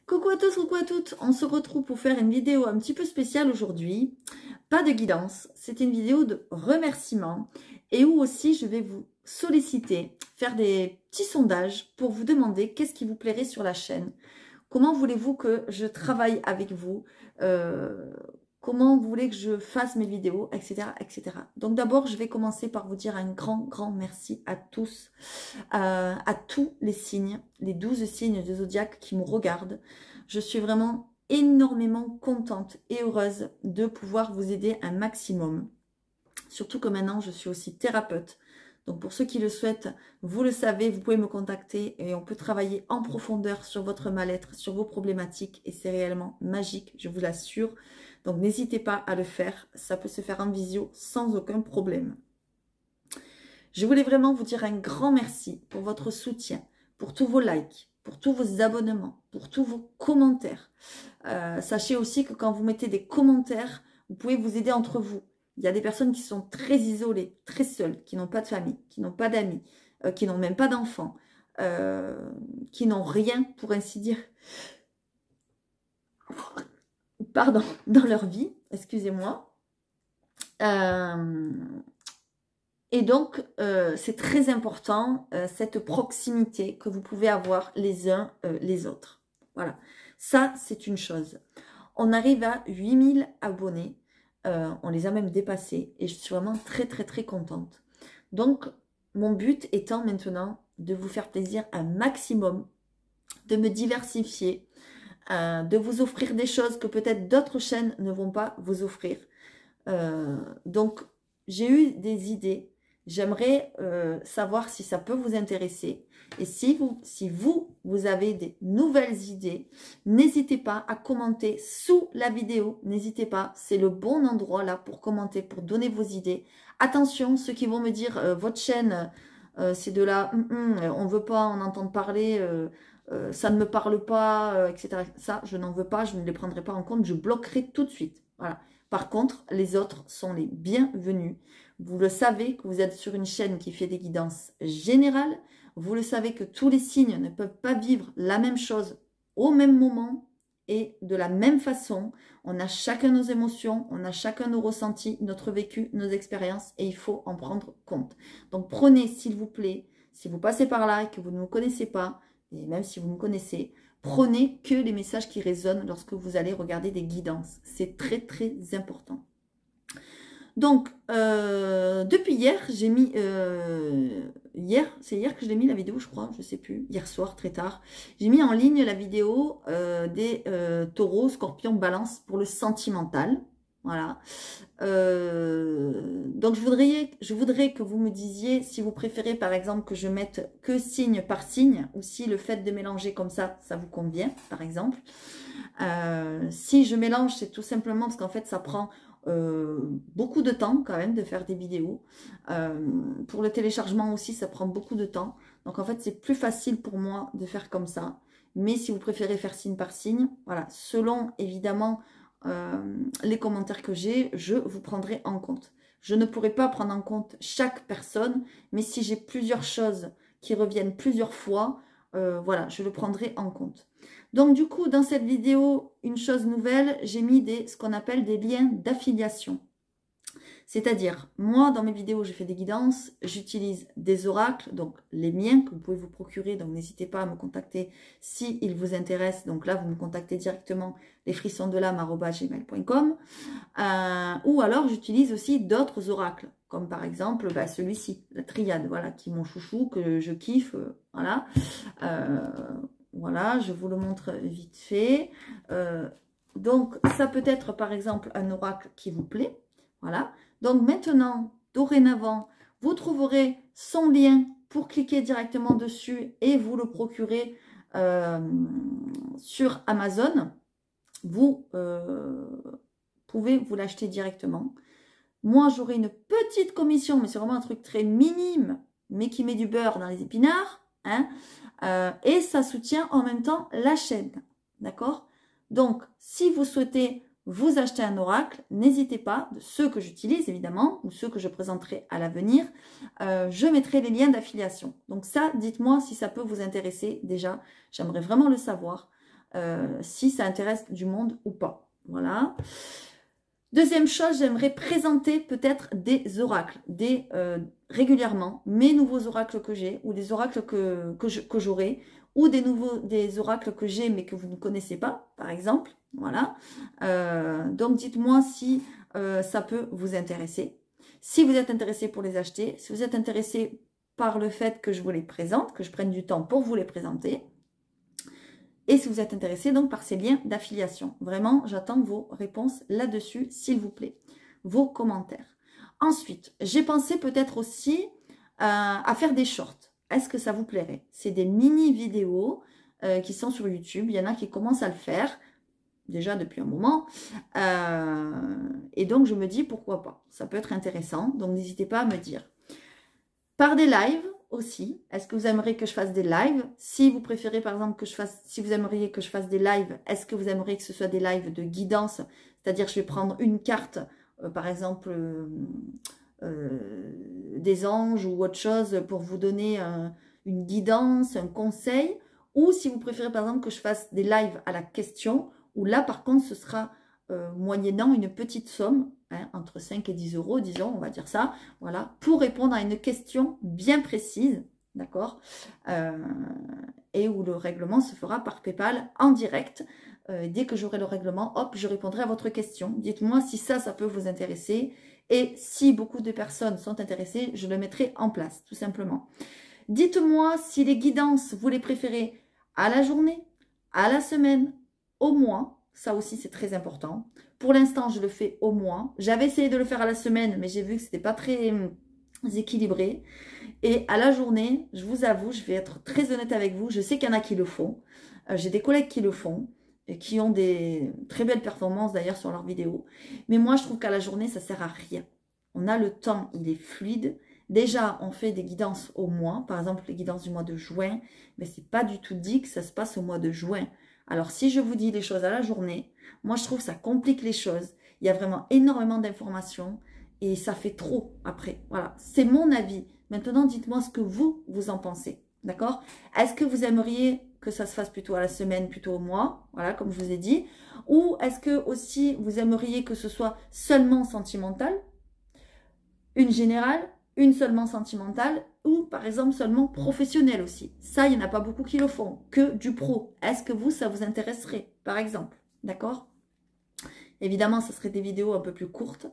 Coucou à tous, coucou à toutes, on se retrouve pour faire une vidéo un petit peu spéciale aujourd'hui. Pas de guidance, c'est une vidéo de remerciements et où aussi je vais vous solliciter, faire des petits sondages pour vous demander qu'est-ce qui vous plairait sur la chaîne. Comment voulez-vous que je travaille avec vous, comment vous voulez que je fasse mes vidéos, etc. etc. Donc d'abord, je vais commencer par vous dire un grand merci à tous, à tous les signes, les 12 signes de zodiaque qui me regardent. Je suis vraiment énormément contente et heureuse de pouvoir vous aider un maximum. Surtout que maintenant, je suis aussi thérapeute. Donc pour ceux qui le souhaitent, vous le savez, vous pouvez me contacter et on peut travailler en profondeur sur votre mal-être, sur vos problématiques et c'est réellement magique, je vous l'assure. Donc n'hésitez pas à le faire, ça peut se faire en visio sans aucun problème. Je voulais vraiment vous dire un grand merci pour votre soutien, pour tous vos likes, pour tous vos abonnements, pour tous vos commentaires. Sachez aussi que quand vous mettez des commentaires, vous pouvez vous aider entre vous. Il y a des personnes qui sont très isolées, très seules, qui n'ont pas de famille, qui n'ont pas d'amis, qui n'ont même pas d'enfants, qui n'ont rien, pour ainsi dire, pardon, dans leur vie, excusez-moi. Et donc, c'est très important, cette proximité que vous pouvez avoir les uns les autres. Voilà, ça, c'est une chose. On arrive à 8000 abonnés. On les a même dépassés et je suis vraiment très contente. Donc, mon but étant maintenant de vous faire plaisir un maximum, de me diversifier, de vous offrir des choses que peut-être d'autres chaînes ne vont pas vous offrir. Donc, j'ai eu des idées. J'aimerais savoir si ça peut vous intéresser. Et si vous avez des nouvelles idées, n'hésitez pas à commenter sous la vidéo. N'hésitez pas, c'est le bon endroit là pour commenter, pour donner vos idées. Attention, ceux qui vont me dire votre chaîne, c'est de là, on ne veut pas en entendre parler, ça ne me parle pas, etc. Ça, je n'en veux pas, je ne les prendrai pas en compte, je bloquerai tout de suite. Voilà. Par contre, les autres sont les bienvenus. Vous le savez que vous êtes sur une chaîne qui fait des guidances générales. Vous le savez que tous les signes ne peuvent pas vivre la même chose au même moment et de la même façon. On a chacun nos émotions, on a chacun nos ressentis, notre vécu, nos expériences et il faut en prendre compte. Donc prenez s'il vous plaît, si vous passez par là et que vous ne me connaissez pas, et même si vous me connaissez, prenez que les messages qui résonnent lorsque vous allez regarder des guidances. C'est très important. Donc, depuis hier, j'ai mis... c'est hier que je l'ai mis la vidéo, je crois, je ne sais plus. Hier soir, très tard. J'ai mis en ligne la vidéo des taureaux, scorpions, balance pour le sentimental. Voilà. Donc, je voudrais que vous me disiez si vous préférez, par exemple, que je mette que signe par signe ou si le fait de mélanger comme ça vous convient, par exemple. Si je mélange, c'est tout simplement parce qu'en fait, ça prend beaucoup de temps quand même de faire des vidéos. Pour le téléchargement aussi, ça prend beaucoup de temps. Donc, en fait, c'est plus facile pour moi de faire comme ça. Mais si vous préférez faire signe par signe, voilà, selon évidemment les commentaires que j'ai, je vous prendrai en compte. Je ne pourrai pas prendre en compte chaque personne, mais si j'ai plusieurs choses qui reviennent plusieurs fois, voilà, je le prendrai en compte. Donc du coup, dans cette vidéo, une chose nouvelle, j'ai mis ce qu'on appelle des liens d'affiliation. C'est-à-dire, moi, dans mes vidéos, je fais des guidances, j'utilise des oracles, donc les miens que vous pouvez vous procurer, donc n'hésitez pas à me contacter si ils vous intéressent. Donc là, vous me contactez directement lesfrissonsdelame@gmail.com ou alors j'utilise aussi d'autres oracles, comme par exemple celui-ci, la triade, voilà, qui est mon chouchou, que je kiffe, voilà. Voilà, je vous le montre vite fait. Donc, ça peut être par exemple un oracle qui vous plaît. Voilà. Donc maintenant, dorénavant, vous trouverez son lien pour cliquer directement dessus et vous le procurer sur Amazon. Vous pouvez vous l'acheter directement. Moi, j'aurai une petite commission, mais c'est vraiment un truc très minime, mais qui met du beurre dans les épinards. Hein, et ça soutient en même temps la chaîne. D'accord? Donc, si vous souhaitez vous acheter un oracle, n'hésitez pas, de ceux que j'utilise évidemment, ou ceux que je présenterai à l'avenir, je mettrai les liens d'affiliation. Donc ça, dites-moi si ça peut vous intéresser déjà, j'aimerais vraiment le savoir. si ça intéresse du monde ou pas. Voilà. Deuxième chose, j'aimerais présenter peut-être des oracles, régulièrement, mes nouveaux oracles que j'ai, ou des oracles que j'aurai, ou des oracles que j'ai mais que vous ne connaissez pas, par exemple. Voilà. Donc dites-moi si ça peut vous intéresser. Si vous êtes intéressé pour les acheter, si vous êtes intéressé par le fait que je vous les présente, que je prenne du temps pour vous les présenter. Et si vous êtes intéressé donc par ces liens d'affiliation. Vraiment, j'attends vos réponses là-dessus, s'il vous plaît. Vos commentaires. Ensuite, j'ai pensé peut-être aussi à faire des shorts. Est-ce que ça vous plairait? C'est des mini-vidéos qui sont sur YouTube. Il y en a qui commencent à le faire déjà depuis un moment. Et donc, je me dis pourquoi pas. Ça peut être intéressant. Donc, n'hésitez pas à me dire. Par des lives aussi. Est-ce que vous aimeriez que je fasse des lives? Si vous préférez par exemple que je fasse, si vous aimeriez que je fasse des lives, est-ce que vous aimeriez que ce soit des lives de guidance? C'est-à-dire je vais prendre une carte, par exemple des anges ou autre chose pour vous donner une guidance, un conseil. Ou si vous préférez par exemple que je fasse des lives à la question, où là par contre ce sera moyennant une petite somme, hein, entre 5 et 10 euros, disons, on va dire ça, voilà, pour répondre à une question bien précise, d'accord, et où le règlement se fera par PayPal en direct. Dès que j'aurai le règlement, hop, je répondrai à votre question. Dites-moi si ça peut vous intéresser, et si beaucoup de personnes sont intéressées, je le mettrai en place, tout simplement. Dites-moi si les guidances, vous les préférez à la journée, à la semaine, au mois. Ça aussi, c'est très important. Pour l'instant, je le fais au mois. J'avais essayé de le faire à la semaine, mais j'ai vu que c'était pas très équilibré. Et à la journée, je vous avoue, je vais être très honnête avec vous. Je sais qu'il y en a qui le font. J'ai des collègues qui le font et qui ont des très belles performances d'ailleurs sur leurs vidéos. Mais moi, je trouve qu'à la journée, ça sert à rien. On a le temps, il est fluide. Déjà, on fait des guidances au mois. Par exemple, les guidances du mois de juin. Mais c'est pas du tout dit que ça se passe au mois de juin. Alors, si je vous dis les choses à la journée, moi, je trouve que ça complique les choses. Il y a vraiment énormément d'informations et ça fait trop après. Voilà, c'est mon avis. Maintenant, dites-moi ce que vous en pensez. D'accord? Est-ce que vous aimeriez que ça se fasse plutôt à la semaine, plutôt au mois? Voilà, comme je vous ai dit. Ou est-ce que aussi vous aimeriez que ce soit seulement sentimental? Une générale, une seulement sentimentale, ou par exemple seulement professionnelle aussi. Ça, il n'y en a pas beaucoup qui le font, que du pro. Est-ce que vous, ça vous intéresserait, par exemple? D'accord? Évidemment, ce serait des vidéos un peu plus courtes.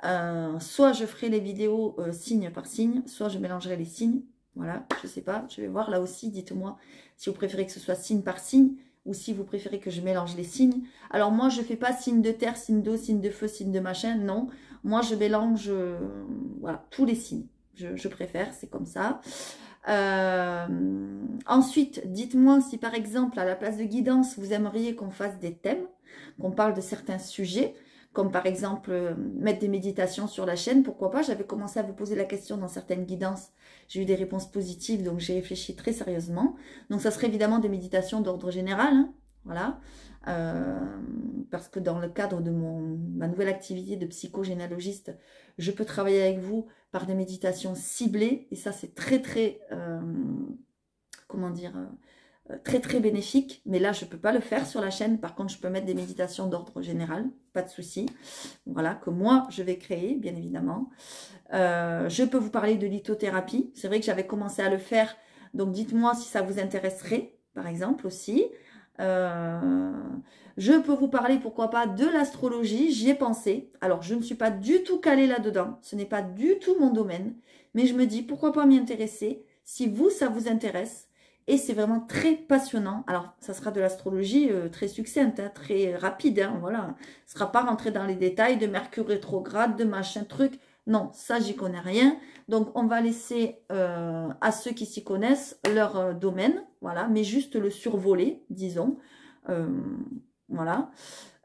Soit je ferai les vidéos signe par signe, soit je mélangerai les signes. Voilà, je ne sais pas, je vais voir là aussi. Dites-moi si vous préférez que ce soit signe par signe ou si vous préférez que je mélange les signes. Alors moi, je ne fais pas signe de terre, signe d'eau, signe de feu, signe de machin, non. Moi, je mélange voilà, tous les signes. Je préfère, c'est comme ça. Ensuite, dites-moi si par exemple, à la place de guidance, vous aimeriez qu'on fasse des thèmes, qu'on parle de certains sujets, comme par exemple mettre des méditations sur la chaîne, pourquoi pas. J'avais commencé à vous poser la question dans certaines guidances, j'ai eu des réponses positives, donc j'ai réfléchi très sérieusement. Donc ça serait évidemment des méditations d'ordre général, hein, voilà, parce que dans le cadre de ma nouvelle activité de psychogénéalogiste, je peux travailler avec vous par des méditations ciblées, et ça c'est très très, comment dire, très très bénéfique, mais là je ne peux pas le faire sur la chaîne. Par contre je peux mettre des méditations d'ordre général, pas de souci, voilà, que moi je vais créer bien évidemment. Je peux vous parler de lithothérapie, c'est vrai que j'avais commencé à le faire, donc dites-moi si ça vous intéresserait par exemple aussi. Je peux vous parler pourquoi pas de l'astrologie, j'y ai pensé. Alors je ne suis pas du tout calée là-dedans, ce n'est pas du tout mon domaine, mais je me dis pourquoi pas m'y intéresser si vous ça vous intéresse. Et c'est vraiment très passionnant. Alors, ça sera de l'astrologie très succincte, hein, très rapide. Hein, voilà. Ce ne sera pas rentrer dans les détails de Mercure rétrograde, de machin truc. Non, ça, j'y connais rien. Donc, on va laisser à ceux qui s'y connaissent leur domaine. Voilà, mais juste le survoler, disons. Voilà.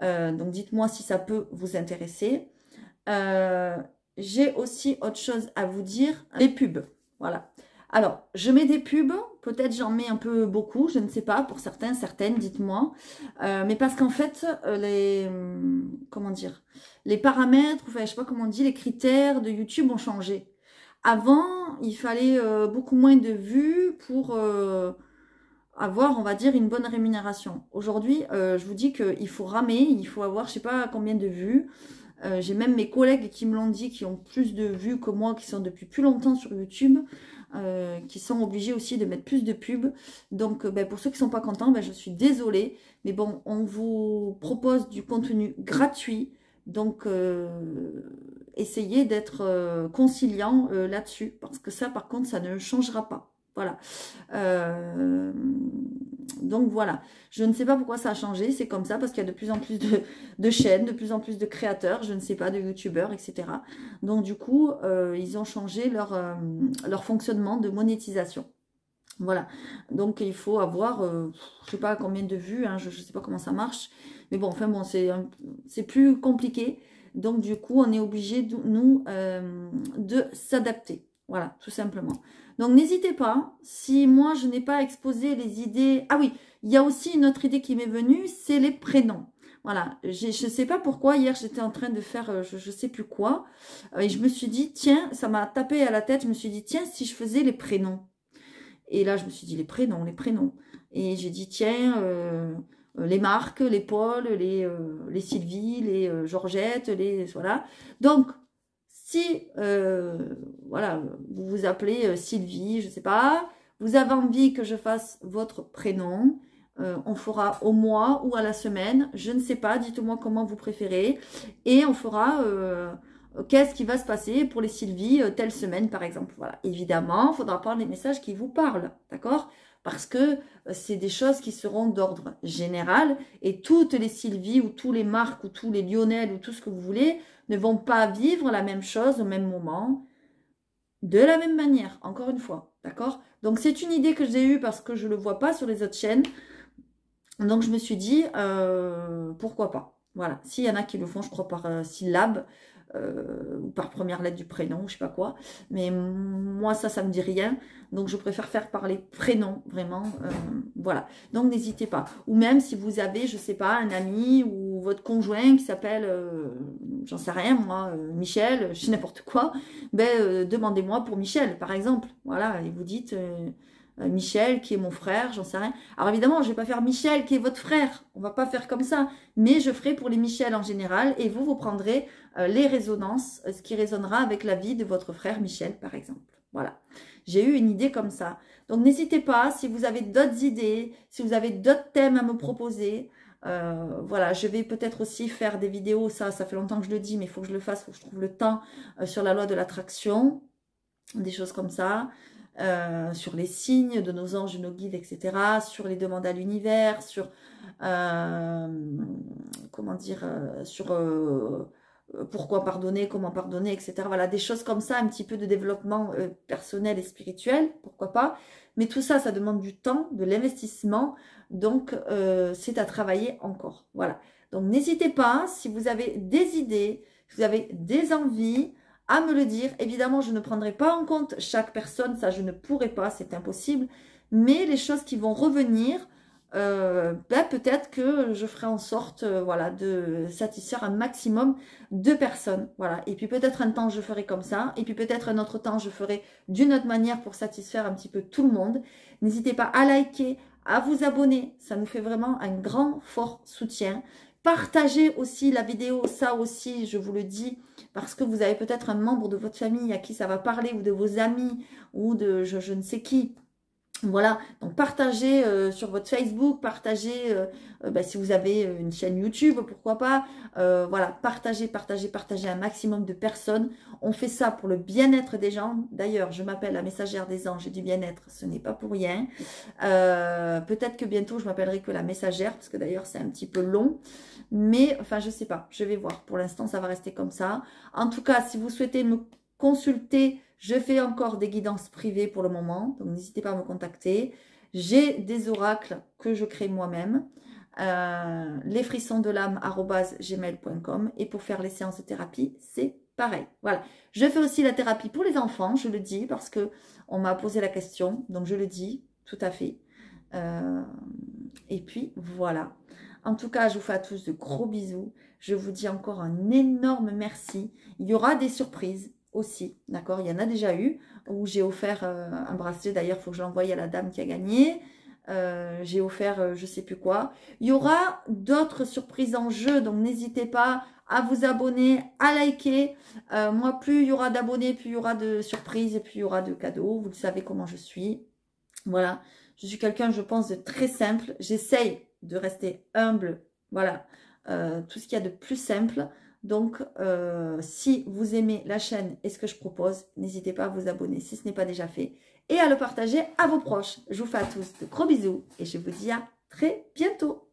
Donc, dites-moi si ça peut vous intéresser. J'ai aussi autre chose à vous dire. Les pubs. Voilà. Alors, je mets des pubs, peut-être j'en mets un peu beaucoup, je ne sais pas, pour certains, certaines, dites-moi. Mais parce qu'en fait, comment dire, les paramètres, enfin, je sais pas comment on dit, les critères de YouTube ont changé. Avant, il fallait beaucoup moins de vues pour avoir, on va dire, une bonne rémunération. Aujourd'hui, je vous dis qu'il faut ramer, il faut avoir, je sais pas combien de vues. J'ai même mes collègues qui me l'ont dit, qui ont plus de vues que moi, qui sont depuis plus longtemps sur YouTube, qui sont obligés aussi de mettre plus de pubs. Donc, ben, pour ceux qui ne sont pas contents, ben, je suis désolée. Mais bon, on vous propose du contenu gratuit. Donc, essayez d'être conciliant là-dessus. Parce que ça, par contre, ça ne changera pas. Voilà. Donc voilà, je ne sais pas pourquoi ça a changé, c'est comme ça, parce qu'il y a de plus en plus de chaînes, de plus en plus de créateurs, je ne sais pas, de youtubeurs, etc. Donc du coup, ils ont changé leur fonctionnement de monétisation. Voilà, donc il faut avoir, je sais pas combien de vues, hein, je ne sais pas comment ça marche, mais bon, enfin bon, c'est plus compliqué. Donc du coup, on est obligé, nous, de s'adapter. Voilà, tout simplement. Donc n'hésitez pas, si moi je n'ai pas exposé les idées... Ah oui, il y a aussi une autre idée qui m'est venue, c'est les prénoms. Voilà, je ne sais pas pourquoi, hier j'étais en train de faire je ne sais plus quoi, et je me suis dit, tiens, ça m'a tapé à la tête, je me suis dit, tiens, si je faisais les prénoms. Et là, je me suis dit, les prénoms, les prénoms. Et j'ai dit, tiens, les Marc, les Paul, les Sylvie, les Georgette, les... Voilà. Donc, si, voilà, vous vous appelez Sylvie, je ne sais pas, vous avez envie que je fasse votre prénom, on fera au mois ou à la semaine, je ne sais pas, dites-moi comment vous préférez, et on fera qu'est-ce qui va se passer pour les Sylvie telle semaine par exemple. Voilà, évidemment, il faudra prendre les messages qui vous parlent, d'accord? Parce que c'est des choses qui seront d'ordre général, et toutes les Sylvie ou tous les Marc ou tous les Lionel ou tout ce que vous voulez ne vont pas vivre la même chose au même moment, de la même manière, encore une fois, d'accord? Donc c'est une idée que j'ai eue parce que je ne le vois pas sur les autres chaînes, donc je me suis dit, pourquoi pas? Voilà, s'il y en a qui le font, je crois, par syllabe, ou par première lettre du prénom, je sais pas quoi, mais moi ça me dit rien, donc je préfère faire par les prénoms, vraiment, voilà, donc n'hésitez pas, ou même si vous avez, je sais pas, un ami ou votre conjoint qui s'appelle, j'en sais rien moi, Michel, je sais n'importe quoi, ben demandez-moi pour Michel, par exemple, voilà, et vous dites... Michel qui est mon frère, j'en sais rien. Alors évidemment, je ne vais pas faire Michel qui est votre frère, on ne va pas faire comme ça, mais je ferai pour les Michel en général, et vous prendrez les résonances, ce qui résonnera avec la vie de votre frère Michel, par exemple. Voilà, j'ai eu une idée comme ça. Donc n'hésitez pas, si vous avez d'autres idées, si vous avez d'autres thèmes à me proposer, voilà, je vais peut-être aussi faire des vidéos, ça fait longtemps que je le dis, mais il faut que je le fasse, il faut que je trouve le temps, sur la loi de l'attraction, des choses comme ça. Sur les signes de nos anges, de nos guides, etc., sur les demandes à l'univers, sur comment dire, sur pourquoi pardonner, comment pardonner, etc. Voilà, des choses comme ça, un petit peu de développement personnel et spirituel, pourquoi pas. Mais tout ça, ça demande du temps, de l'investissement, donc c'est à travailler encore. Voilà. Donc n'hésitez pas, si vous avez des idées, si vous avez des envies, à me le dire. Évidemment, je ne prendrai pas en compte chaque personne, ça je ne pourrai pas, c'est impossible. Mais les choses qui vont revenir, ben, peut-être que je ferai en sorte voilà, de satisfaire un maximum de personnes. Voilà. Et puis peut-être un temps je ferai comme ça, et puis peut-être un autre temps je ferai d'une autre manière pour satisfaire un petit peu tout le monde. N'hésitez pas à liker, à vous abonner, ça nous fait vraiment un grand, fort soutien. Partagez aussi la vidéo, ça aussi, je vous le dis, parce que vous avez peut-être un membre de votre famille à qui ça va parler, ou de vos amis, ou de je ne sais qui. Voilà, donc partagez sur votre Facebook, partagez bah, si vous avez une chaîne YouTube, pourquoi pas. Voilà, partagez un maximum de personnes. On fait ça pour le bien-être des gens. D'ailleurs, je m'appelle la messagère des anges et du bien-être, ce n'est pas pour rien. Peut-être que bientôt, je m'appellerai que la messagère, parce que d'ailleurs, c'est un petit peu long. Mais, enfin, je sais pas, je vais voir. Pour l'instant, ça va rester comme ça. En tout cas, si vous souhaitez me consulter, je fais encore des guidances privées pour le moment, donc n'hésitez pas à me contacter. J'ai des oracles que je crée moi-même, lesfrissonsdelame@gmail.com, et pour faire les séances de thérapie, c'est pareil. Voilà. Je fais aussi la thérapie pour les enfants, je le dis, parce que on m'a posé la question, donc je le dis, tout à fait. Et puis, voilà. En tout cas, je vous fais à tous de gros bisous. Je vous dis encore un énorme merci. Il y aura des surprises aussi, d'accord? Il y en a déjà eu, où j'ai offert un bracelet. D'ailleurs, il faut que je l'envoie à la dame qui a gagné. j'ai offert je sais plus quoi. Il y aura d'autres surprises en jeu, donc n'hésitez pas à vous abonner, à liker. Moi, plus il y aura d'abonnés, plus il y aura de surprises et plus il y aura de cadeaux. Vous le savez comment je suis. Voilà, je suis quelqu'un, je pense, de très simple. J'essaye de rester humble. Voilà, tout ce qu'il y a de plus simple. Donc, si vous aimez la chaîne et ce que je propose, n'hésitez pas à vous abonner si ce n'est pas déjà fait et à le partager à vos proches. Je vous fais à tous de gros bisous et je vous dis à très bientôt.